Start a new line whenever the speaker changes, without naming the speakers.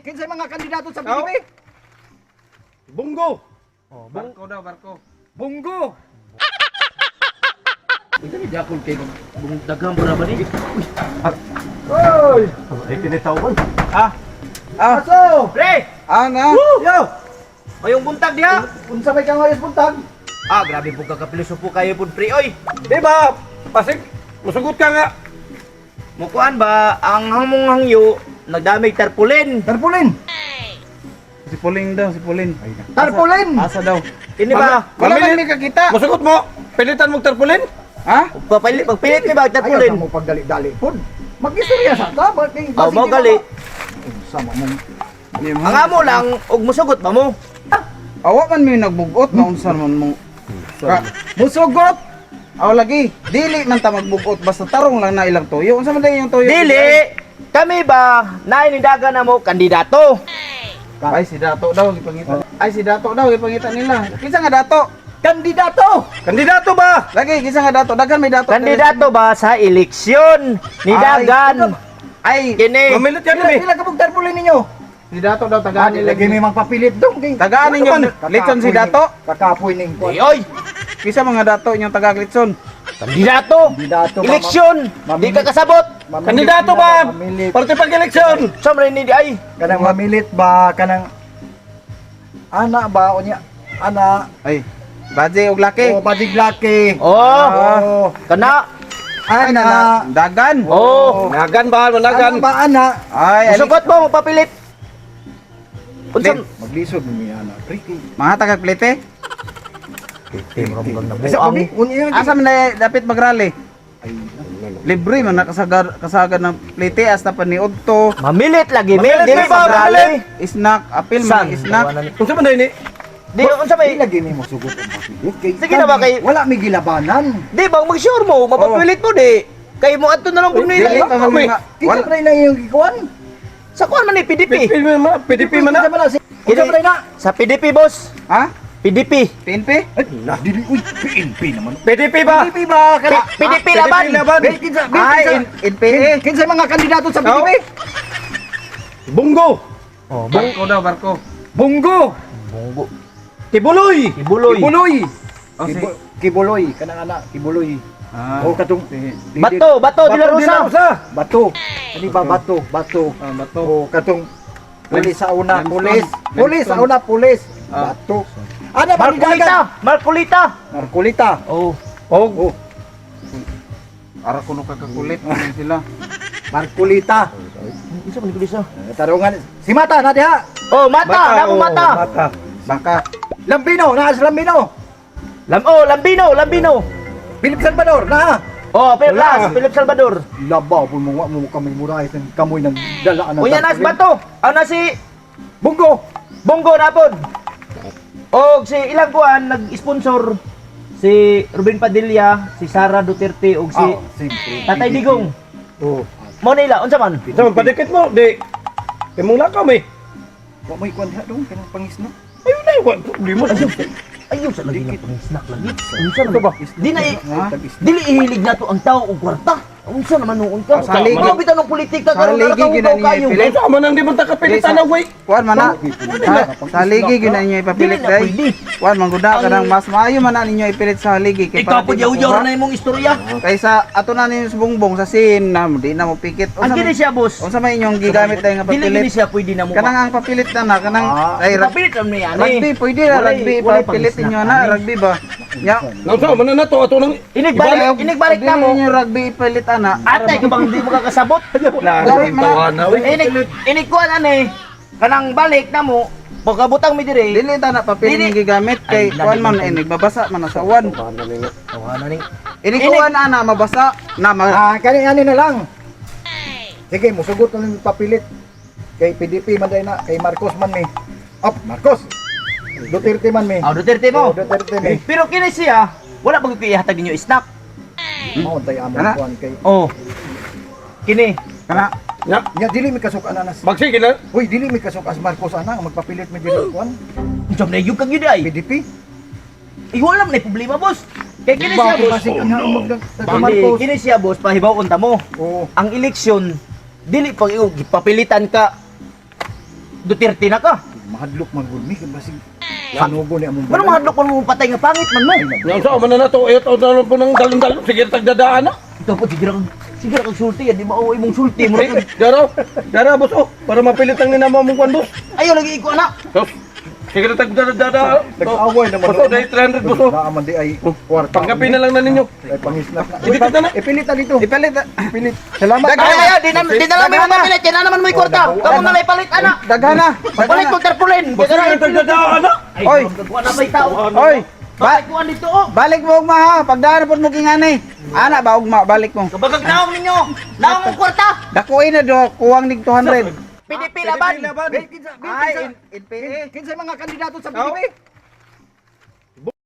Kinsay mga kandidato sa PDP?
Bunggo.
Oh, barko daw, barko.
Bunggo.
Ito ni Jakul kay daghang para ba ni?
Oy! Ay tinitawag.
Aso!
Pre!
Ana?
Yo! Mayong buntag diha.
Unsa may kang ayos buntag?
Ah, grabe po kakapilosopo kayo pud pre oy.
Di ba? Pasig, musugot ka nga.
Mukuan ba ang hamong hangyo nagdamig tarpulin?
Tarpulin.
Si Puling daw, si Puling.
Tarpulin.
Asa daw?
Ini ba?
Wala
Mamili-
man mi kakita.
Musugot mo. Pilitan mong tarpulin.
Ha?
Pagpilit mi ba
Ayaw
tarpulin?
ka mo pagdali-dali pud. Mag-istorya sa ta, bakit
Oh, mo gali.
Sama mo.
Ang amo lang og musugot ba mo?
Awa man mi nagbugot na unsa man mo.
Musugot.
Aw lagi, dili man ta magbugot basta tarong lang na ilang tuyo. Unsa man dayon yung tuyo?
Dili. Kami ba nainidagan na mo kandidato?
Ay si Dato daw gipangita. Ay si Dato daw gipangita nila. Kinsa nga Dato?
Kandidato.
Kandidato ba?
Lagi kinsa nga Dato? Daghan may Dato.
Kandidato ba sa eleksyon? Nidagan.
Ay,
Kini.
Mamilit yan
Pila
kami.
pila ka pong tarpulin ninyo?
si Dato daw tagaan
Lagi
lagi.
may magpapilit dong.
Tagaan ninyo litson si Dato.
Kakapoy ning
Di oy.
Kinsa mga Dato inyong taga litson?
Kandidato.
Kandidato ba?
Eleksyon. Di ka kasabot.
Kandidato ba?
Mamilit.
Parte pag-eleksyon.
Samre ni di ay.
Kanang mamilit ba kanang ana ba o niya? Ana
Ay, Baje og laki.
o badiglaki.
Oh. Kana.
Ay,
Ana.
dagan.
Oh.
Nagan ba?
Ano
Managan.
ba ana?
Ay,
Musugot mo mapapilit. Unsam
Maglisod mo mi ana. Ricky.
mga taga plete.
Isa pa mi unya
Asa man na dapat magrally? Libre man kasagad ng plete hasta pa ni Udto.
Mamilit lagi mi.
Mamilit
Dili
ba?
magrali.
Snack, apil man snack.
Unsa man dahil ni?
Di unsa
Ay
may
lagi ni mo sugot ang papilit kay.
Sige na ba kay-
Wala mi gilabanan.
di bang mag-sure mo mapapilit mo di. Kay mo adto na lang pud
Dili
nila.
pa kami
Kami.
nga.
Kita
Wala.
pa rin na yung gikuan.
Sa kuan man ni PDP.
PDP man na.
Kita pa rin na.
Sa PDP boss.
Ha?
PDP.
PNP?
Ay, dili uy, PNP naman.
PDP ba?
PDP ba? Kana
PDP laban.
laban.
Ay, NPA.
Kinsa mga kandidato sa PDP?
Bunggo.
Oh,
Barko daw, barko.
Bunggo.
Bunggo.
Tibuloy.
Ibuloy.
Kibuloy.
Oh, si
Kibuloy, kanang ana, Kibuloy.
Ah.
O katong
Bato, Bato de la Rosa.
Bato. Ano ba bato? Bato.
bato.
O katong pulis sa una,
Limestone.
pulis. Pulis sa una, pulis.
Ah.
Bato. Ano ba
Marcolita, Marcolita.
Marcolita.
Oh.
Oh,
Ara kuno kakakulit man sila.
Marcolita.
Isa man isa.
Tarungan si Mata na diha.
Oh, mata, namo mata.
Mata.
Baka
Lambino, na sa Lambino.
Lambino, Lambino.
Philip Salvador na.
Oh, Philip
Wala.
Las, Philip Salvador.
Labaw po mo kami muray ng kamoy ng dalaan ng
Unya nas Bato. Ano si
Bunggo.
Bongo napod. Og si ilang kuan nag-sponsor si Ruben Padilla, si Sara Duterte ug si Tatay Digong.
Oh.
Mo nila unsa man?
Ito man padikit mo. Di. Kaya mong lakaw eh.
Wa may kwan diha dong kanang pangisno.
Ayun na yun. Problema na.
Ayaw sa lagi ng snack lagi. Unsa
Ito ba?
Di na
ha?
dili ihilig nato ang tao og kwarta. Unsa naman noon ka?
Sa ligi-
Mga bitan ng politika
sa
karon
ligi
narakaw
ginani
kayo.
pilit.
Ito man ang di mo takapilitan na way.
kuan man na. Ha? Sa ligi gyud na inyo ipapilit
Dili na
day.
pwede.
Kuan man gud kanang mas maayo man na ninyo ipilit sa ligi kay
Ikaw
para
po
di
yaw-yaw
makuha.
na imong istorya.
Kaysa ato na ninyo sa bungbong sa sin na di na mo pikit.
Ang kini siya boss.
Unsa may inyong gigamit day nga
Dili gini
papilit?
siya pwede na mo.
Kanang ang papilit na kanang ay
Papilit man niya
rugby pwede na rugby papilit inyo na rugby ba? Ya.
Nausa man na to ato nang
Inigbalik na mo.
Inyo rugby ipilit ana.
Atay ko bang hindi mo kakasabot?
Gawi man na.
Inikuan ani. Kanang balik na mo. Pagkabutang mi dire.
Dili ta na papilit
Dili.
yung gigamit kay
Ay,
kuan man
nandito.
nagbabasa man na sa uwan.
Tawana ning.
Ini kuan ana mabasa na
Kani na lang. Sige, musugot na lang papilit. Kay PDP man day na, kay Marcos man mi. Up, Marcos. Duterte man mi.
Ah, Duterte mo.
Duterte mi.
Pero kini siya, wala pag ihatag ninyo snack.
Mao tay amo
Kana?
kuan kay.
Oh. Kini.
kana
Ya.
Nya dili mi kasuk ananas.
Magsige na.
Uy, dili mi kasuk as Marcos ana magpapilit mi dili kuan.
Unsa man yung kag yun ay?
PDP.
Wala man problema boss. Kay kini siya boss.
Basig ina umog
Kini,
Marcos.
kini siya boss, pahibaw unta mo.
Oo.
Ang eleksyon dili pag papilitan ka Duterte na ka.
Mahadlok man gud mi kay basig sanugo ni among
Ano mahadlok man mo patay nga pangit man mo?
Yang sa man na to, ito na po ng dalon-dalon. Sige, tagdadaan na.
Ito po, sige kang sulti, di mauwi mong sulti mo.
Dara, boss, oh. Para mapilit ang ninama mong kwan, boss.
Ayaw lagi iko anak.
Boss, sige na tagdadaan.
Nag-away naman.
Boss, oh, dahil 300, boss, oh.
Naaman di ay kwarta.
Pangkapi na lang na ninyo.
Ay pangisnak na.
Ipilit na na.
Ipilit na dito.
Ipalit.
Ipilit. Salamat.
Ay, di na lang may mapilit, yan na naman mo ikorta. Kamu na lang ipalit, anak.
Daghan na.
Palit mo tarpulin.
Boss, sige na tagdadaan na.
Ay,
Oy.
magkuha na ba yung tao?
Oy,
Bakit kuha dito, oh?
balik mo ugma ha. Pagdaan po mo kinganay. Ana ba ugma balik mo.
Kabagag naong ninyo. Naong mong kwarta.
Dakuin na do, kuwang nig 200.
PDP laban.
Ay,
Ay, in PE.
kinsa mga kandidato sa PDP?